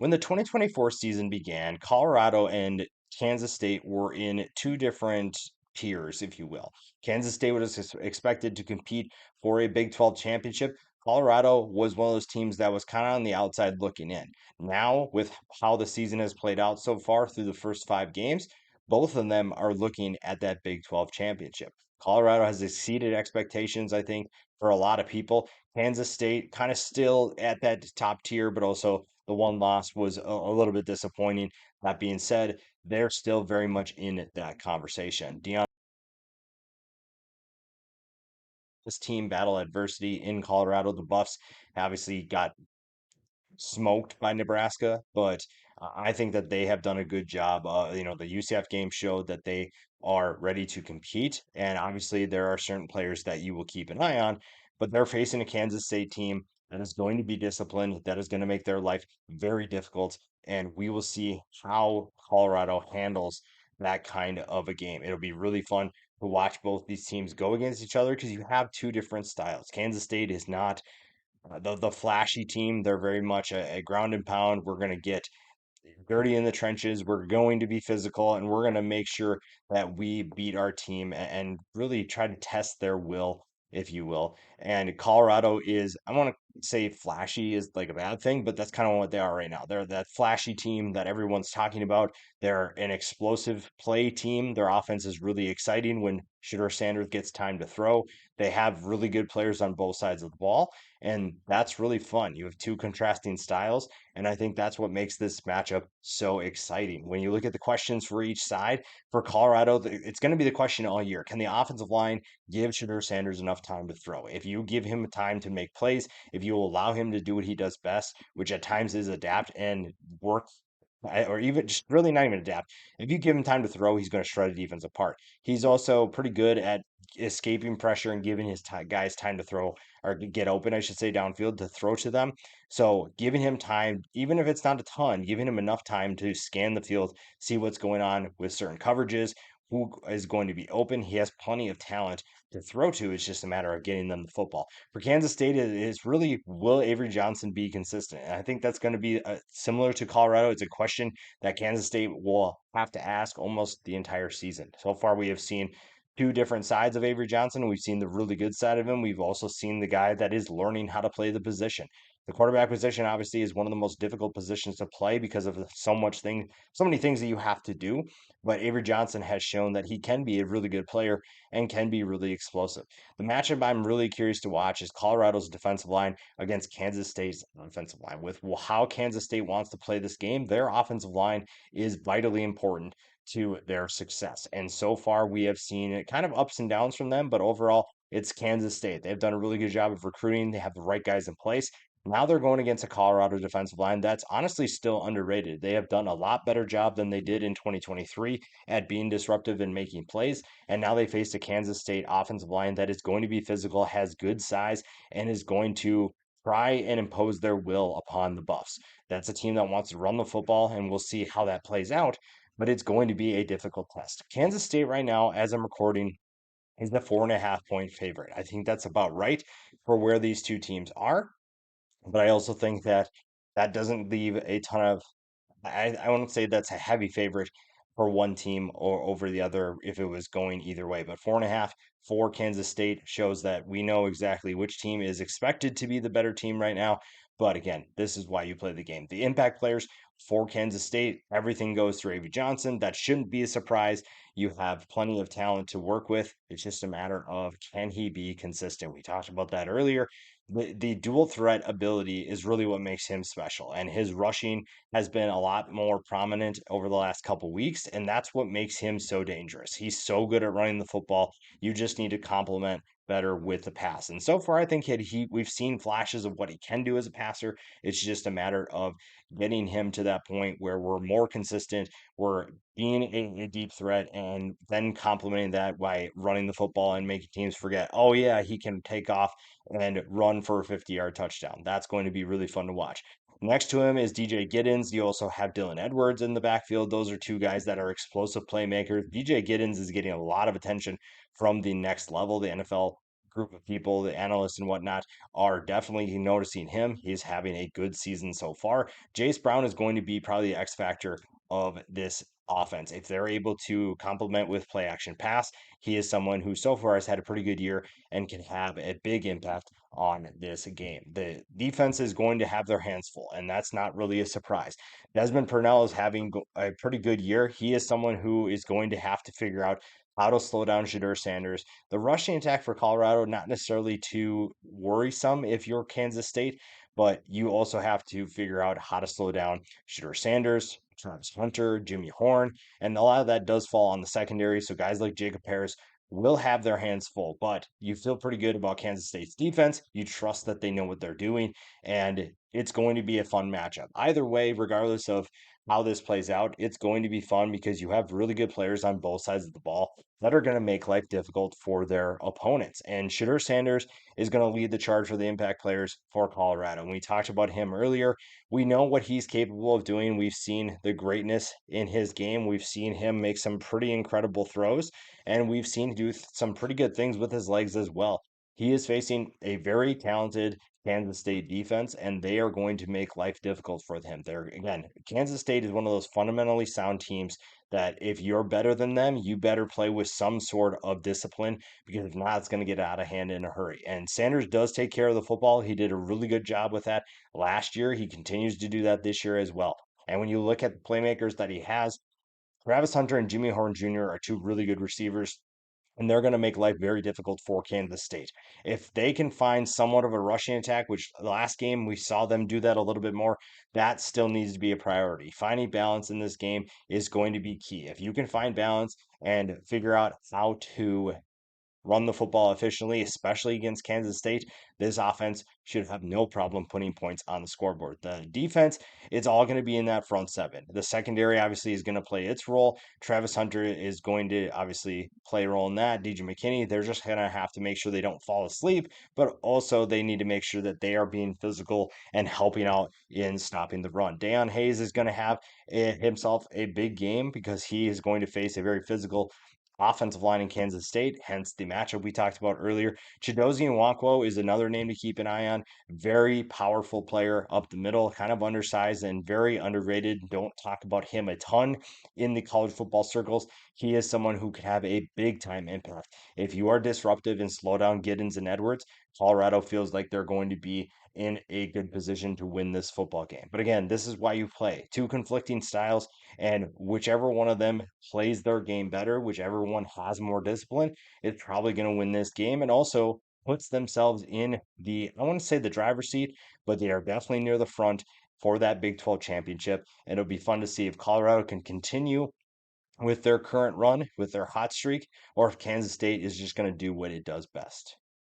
When the 2024 season began, Colorado and Kansas State were in two different tiers, if you will. Kansas State was expected to compete for a Big 12 championship. Colorado was one of those teams that was kind of on the outside looking in. Now, with how the season has played out so far through the first 5 games, both of them are looking at that Big 12 championship. Colorado has exceeded expectations, I think, for a lot of people. Kansas State kind of still at that top tier, but also the one loss was a little bit disappointing. That being said, they're still very much in that conversation. Dion, this team battle adversity in Colorado. The Buffs obviously got smoked by Nebraska, but I think that they have done a good job. The UCF game showed that they are ready to compete, and obviously there are certain players that you will keep an eye on, but they're facing a Kansas State team that is going to be disciplined, that is going to make their life very difficult, and we will see how Colorado handles that kind of a game. It'll be really fun to watch both these teams go against each other because you have two different styles. Kansas State is not the flashy team. They're very much a ground and pound. We're going to get dirty in the trenches. We're going to be physical, and we're going to make sure that we beat our team and really try to test their will, if you will. And Colorado is, I want to say flashy is like a bad thing, but that's kind of what they are right now. They're that flashy team that everyone's talking about. They're an explosive play team. Their offense is really exciting when Shedeur Sanders gets time to throw. They have really good players on both sides of the ball, and that's really fun. You have two contrasting styles, and I think that's what makes this matchup so exciting. When you look at the questions for each side, for Colorado, it's going to be the question all year. Can the offensive line give Shedeur Sanders enough time to throw? If you give him time to make plays, if you allow him to do what he does best, which at times is adapt and work, or even just really not even adapt. If you give him time to throw, he's going to shred a defense apart. He's also pretty good at escaping pressure and giving his guys time to throw or get open, I should say, downfield to throw to them. So giving him time, even if it's not a ton, giving him enough time to scan the field, see what's going on with certain coverages, who is going to be open. He has plenty of talent to throw to. It's just a matter of getting them the football. For Kansas State, it is really, will Avery Johnson be consistent? And I think that's going to be similar to Colorado. It's a question that Kansas State will have to ask almost the entire season. So far, we have seen two different sides of Avery Johnson. We've seen the really good side of him. We've also seen the guy that is learning how to play the position. The quarterback position obviously is one of the most difficult positions to play because of so many things that you have to do. But Avery Johnson has shown that he can be a really good player and can be really explosive. The matchup I'm really curious to watch is Colorado's defensive line against Kansas State's offensive line. With how Kansas State wants to play this game, their offensive line is vitally important to their success. And so far, we have seen it kind of ups and downs from them, but overall, it's Kansas State. They've done a really good job of recruiting. They have the right guys in place. Now they're going against a Colorado defensive line that's honestly still underrated. They have done a lot better job than they did in 2023 at being disruptive and making plays. And now they face a Kansas State offensive line that is going to be physical, has good size, and is going to try and impose their will upon the Buffs. That's a team that wants to run the football, and we'll see how that plays out, but it's going to be a difficult test. Kansas State, right now, as I'm recording, is the 4.5 point favorite. I think that's about right for where these two teams are. But I also think that that doesn't leave a ton of, I wouldn't say that's a heavy favorite for one team or over the other if it was going either way. But 4.5 for Kansas State shows that we know exactly which team is expected to be the better team right now. But again, this is why you play the game. The impact players for Kansas State, everything goes through Avery Johnson. That shouldn't be a surprise. You have plenty of talent to work with. It's just a matter of can he be consistent? We talked about that earlier. The dual threat ability is really what makes him special, and his rushing has been a lot more prominent over the last couple weeks, and that's what makes him so dangerous. He's so good at running the football. You just need to complement better with the pass. And so far, I think we've seen flashes of what he can do as a passer. It's just a matter of getting him to that point where we're more consistent, we're being a deep threat, and then complementing that by running the football and making teams forget, oh yeah, he can take off and run for a 50-yard touchdown. That's going to be really fun to watch. Next to him is DJ Giddens. You also have Dylan Edwards in the backfield. Those are two guys that are explosive playmakers. DJ Giddens is getting a lot of attention from the next level, the NFL group of people, the analysts and whatnot, are definitely noticing him. He's having a good season so far. Jace Brown is going to be probably the X factor of this offense. If they're able to complement with play action pass, he is someone who so far has had a pretty good year and can have a big impact on this game. The defense is going to have their hands full, and that's not really a surprise. Desmond Purnell is having a pretty good year. He is someone who is going to have to figure out how to slow down Shadur Sanders. The rushing attack for Colorado, not necessarily too worrisome if you're Kansas State, but you also have to figure out how to slow down Shadur Sanders, Travis Hunter, Jimmy Horn, and a lot of that does fall on the secondary. So guys like Jacob Harris will have their hands full, but you feel pretty good about Kansas State's defense. You trust that they know what they're doing, and it's going to be a fun matchup. Either way, regardless of how this plays out, it's going to be fun because you have really good players on both sides of the ball that are going to make life difficult for their opponents. And Shadur Sanders is going to lead the charge for the impact players for Colorado. And we talked about him earlier. We know what he's capable of doing. We've seen the greatness in his game. We've seen him make some pretty incredible throws, and we've seen him do some pretty good things with his legs as well. He is facing a very talented Kansas State defense, and they are going to make life difficult for him. They're again, Kansas State is one of those fundamentally sound teams that if you're better than them, you better play with some sort of discipline because if not, it's going to get out of hand in a hurry. And Sanders does take care of the football. He did a really good job with that last year. He continues to do that this year as well. And when you look at the playmakers that he has, Travis Hunter and Jimmy Horn Jr. are two really good receivers, and they're going to make life very difficult for Kansas State. If they can find somewhat of a rushing attack, which the last game we saw them do that a little bit more, that still needs to be a priority. Finding balance in this game is going to be key. If you can find balance and figure out how to run the football efficiently, especially against Kansas State, this offense should have no problem putting points on the scoreboard. The defense, it's all going to be in that front seven. The secondary obviously is going to play its role. Travis Hunter is going to obviously play a role in that. DJ McKinney, they're just going to have to make sure they don't fall asleep, but also they need to make sure that they are being physical and helping out in stopping the run. Deion Hayes is going to have himself a big game because he is going to face a very physical offensive line in Kansas State, hence the matchup we talked about earlier. Chidozie Nwankwo is another name to keep an eye on. Very powerful player up the middle, kind of undersized and very underrated. Don't talk about him a ton in the college football circles. He is someone who could have a big time impact. If you are disruptive and slow down Giddens and Edwards, Colorado feels like they're going to be in a good position to win this football game. But again, this is why you play two conflicting styles, and whichever one of them plays their game better, whichever one has more discipline, is probably going to win this game and also puts themselves in the, I want to say the driver's seat, but they are definitely near the front for that Big 12 championship. And it'll be fun to see if Colorado can continue with their current run, with their hot streak, or if Kansas State is just going to do what it does best.